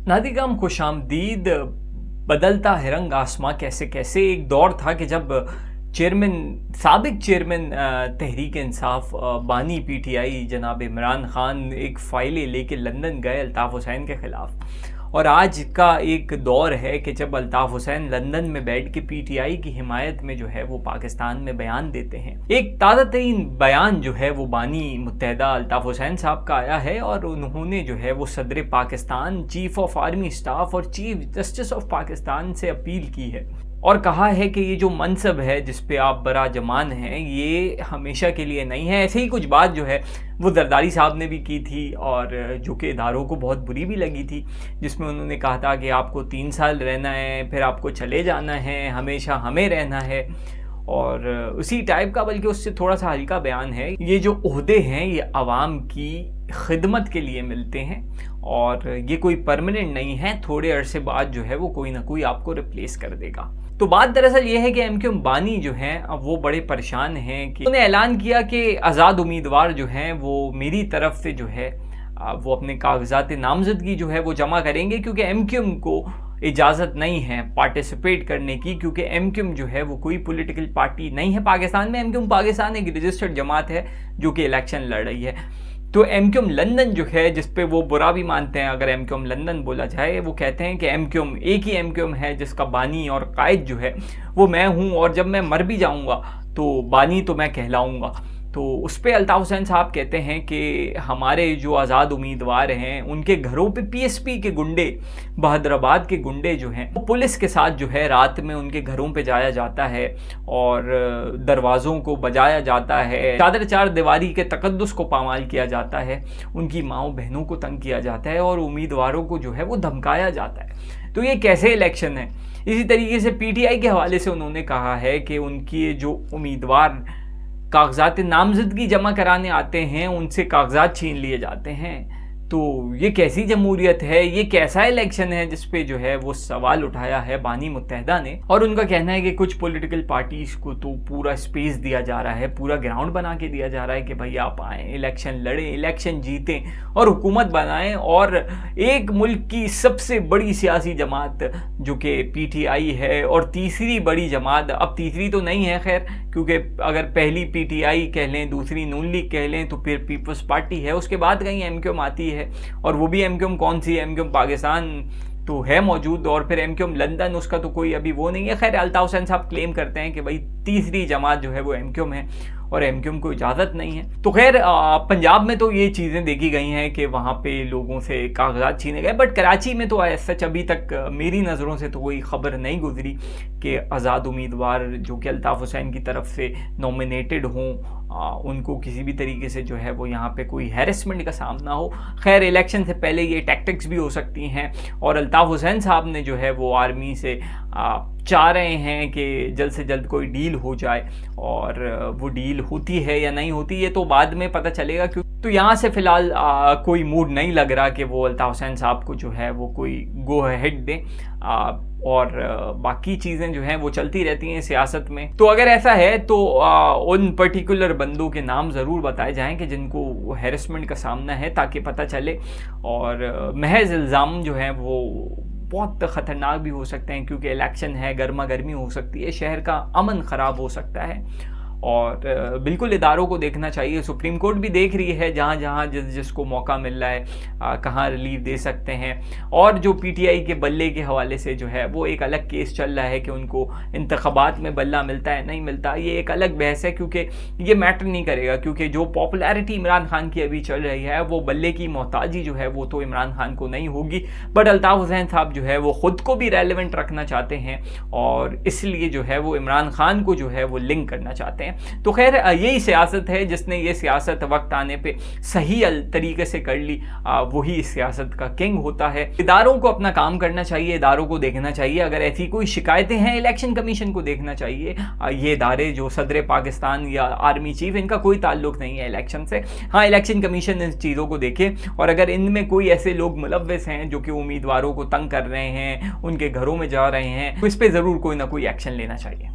नादिगाम खुशामदीद। बदलता है रंग आसमां कैसे कैसे। एक दौर था कि जब चेयरमैन साबिक चेयरमैन तहरीक इंसाफ बानी पीटीआई जनाब इमरान खान एक फ़ाइलें लेके लंदन गए अल्ताफ़ हुसैन के ख़िलाफ़, और आज का एक दौर है कि जब अल्ताफ़ हुसैन लंदन में बैठ के पीटीआई की हिमायत में जो है वो पाकिस्तान में बयान देते हैं। एक ताज़ा तरीन बयान जो है वो बानी मुत्तहदा अल्ताफ़ हुसैन साहब का आया है, और उन्होंने जो है वो सदर Pakistan, chief of army staff और चीफ जस्टिस ऑफ पाकिस्तान से अपील की है और कहा है कि ये जो मनसब है जिस पे आप बरा जमान हैं ये हमेशा के लिए नहीं है। ऐसे ही कुछ बात जो है वो जरदारी साहब ने भी की थी, और जो कि इदारों को बहुत बुरी भी लगी थी, जिसमें उन्होंने कहा था कि आपको 3 साल रहना है, फिर आपको चले जाना है, हमेशा हमें रहना है, और उसी टाइप का बल्कि उससे थोड़ा सा हल्का बयान है। ये जो ओहदे हैं ये आवाम की खिदमत के लिए मिलते हैं और ये कोई परमानेंट नहीं है, थोड़े अरसे बाद जो है वो कोई ना कोई आपको रिप्लेस कर देगा। तो बात दरअसल ये है कि एमक्यू बानी जो हैं अब वो बड़े परेशान हैं कि उन्होंने ऐलान किया कि आज़ाद उम्मीदवार जो हैं वो मेरी तरफ से जो है वो अपने कागजात नामजदगी जो है वो जमा करेंगे, क्योंकि एमक्यूम को इजाज़त नहीं है पार्टिसिपेट करने की, क्योंकि एमक्यूम जो है वो कोई पॉलिटिकल पार्टी नहीं है पाकिस्तान में। एमक्यूम पाकिस्तान एक रजिस्टर्ड जमात है जो कि इलेक्शन लड़ रही है। तो एमक्यूम लंदन जो है जिस पे वो बुरा भी मानते हैं अगर एमक्यूम लंदन बोला जाए, वो कहते हैं कि एमक्यूम एक ही एमक्यूम है जिसका बानी और कायद जो है वो मैं हूँ, और जब मैं मर भी जाऊँगा तो बानी तो मैं कहलाऊँगा। तो उस पर अल्ताफ़ हुसैन साहब कहते हैं कि हमारे जो आज़ाद उम्मीदवार हैं उनके घरों पे पीएसपी के गुंडे, बहादुराबाद के गुंडे जो हैं वो पुलिस के साथ जो है रात में उनके घरों पे जाया जाता है और दरवाज़ों को बजाया जाता है, चादर चार दीवारी के तकद्दुस को पामाल किया जाता है, उनकी माओ बहनों को तंग किया जाता है और उम्मीदवारों को जो है वो धमकाया जाता है। तो ये कैसे इलेक्शन है? इसी तरीके से पीटीआई के हवाले से उन्होंने कहा है कि उनकी जो उम्मीदवार कागजात नामजदगी जमा कराने आते हैं उनसे कागजात छीन लिए जाते हैं। तो ये कैसी जमहूरियत है, ये कैसा इलेक्शन है जिस पे जो है वो सवाल उठाया है बानी मुत्तहदा ने। और उनका कहना है कि कुछ पॉलिटिकल पार्टीज को तो पूरा स्पेस दिया जा रहा है, पूरा ग्राउंड बना के दिया जा रहा है कि भाई आप आएँ, इलेक्शन लड़ें, इलेक्शन जीतें और हुकूमत बनाएं। और एक मुल्क की सबसे बड़ी सियासी जमात जो कि पीटीआई है, और तीसरी बड़ी जमात, अब तीसरी तो नहीं है खैर, क्योंकि अगर पहली पीटीआई कह लें, दूसरी नून लीग कह लें, तो फिर पीपल्स पार्टी है, उसके बाद कहीं एमक्यूएम आती है, और वो भी एमक्यूएम कौन सी है, एमक्यूएम पाकिस्तान तो है मौजूद, और फिर एमक्यूएम लंदन उसका तो कोई अभी वो नहीं है। खैर अल्ताफ़ हुसैन साहब क्लेम करते हैं कि भाई तीसरी जमात जो है वो एमक्यूएम है और एमक्यूएम को इजाज़त नहीं है। तो खैर पंजाब में तो ये चीज़ें देखी गई हैं कि वहाँ पे लोगों से कागजात छीने गए, बट कराची में तो सच अभी तक मेरी नज़रों से तो कोई ख़बर नहीं गुजरी कि आज़ाद उम्मीदवार जो कि अल्ताफ़ हुसैन की तरफ से नॉमिनेटेड हों उनको किसी भी तरीके से जो है वो यहाँ पे कोई हैरेसमेंट का सामना हो। खैर इलेक्शन से पहले ये टैक्टिक्स भी हो सकती हैं, और अल्ताफ़ हुसैन साहब ने जो है वो आर्मी से चाह रहे हैं कि जल्द से जल्द कोई डील हो जाए, और वो डील होती है या नहीं होती ये तो बाद में पता चलेगा। क्यों तो यहाँ से फ़िलहाल कोई मूड नहीं लग रहा कि वो अल्ताफ़ हुसैन साहब को जो है वो कोई गो अहेड दें, और बाकी चीज़ें जो हैं वो चलती रहती हैं सियासत में। तो अगर ऐसा है तो उन पर्टिकुलर बंदों के नाम ज़रूर बताए जाएं कि जिनको हैरेसमेंट का सामना है, ताकि पता चले। और महज इल्ज़ाम जो हैं वो बहुत ख़तरनाक भी हो सकते हैं, क्योंकि इलेक्शन है, गर्मा गर्मी हो सकती है, शहर का अमन ख़राब हो सकता है। और बिल्कुल इदारों को देखना चाहिए। सुप्रीम कोर्ट भी देख रही है जहाँ जहाँ जिसको मौका मिल रहा है कहाँ रिलीफ दे सकते हैं। और जो पीटीआई के बल्ले के हवाले से जो है वो एक अलग केस चल रहा है कि उनको इंतखाबात में बल्ला मिलता है नहीं मिलता, ये एक अलग बहस है, क्योंकि ये मैटर नहीं करेगा, क्योंकि जो पॉपुलैरिटी इमरान खान की अभी चल रही है वो बल्ले की मोहताजी जो है वो तो इमरान खान को नहीं होगी। बट अल्ताफ़ हुसैन साहब जो है वो ख़ुद को भी रेलिवेंट रखना चाहते हैं, और इसलिए जो है वो इमरान खान को जो है वो लिंक करना चाहते हैं। तो खैर यही सियासत है, जिसने ये सियासत वक्त आने पे सही तरीके से कर ली वही इस सियासत का किंग होता है। इदारों को अपना काम करना चाहिए, इदारों को देखना चाहिए, अगर ऐसी कोई शिकायतें हैं इलेक्शन कमीशन को देखना चाहिए। ये इदारे जो सदर पाकिस्तान या आर्मी चीफ, इनका कोई ताल्लुक नहीं है इलेक्शन से। हाँ, इलेक्शन कमीशन इन चीज़ों को देखे, और अगर इनमें कोई ऐसे लोग मुलव्वस हैं जो कि उम्मीदवारों को तंग कर रहे हैं, उनके घरों में जा रहे हैं, तो इस पर ज़रूर कोई ना कोई एक्शन लेना चाहिए।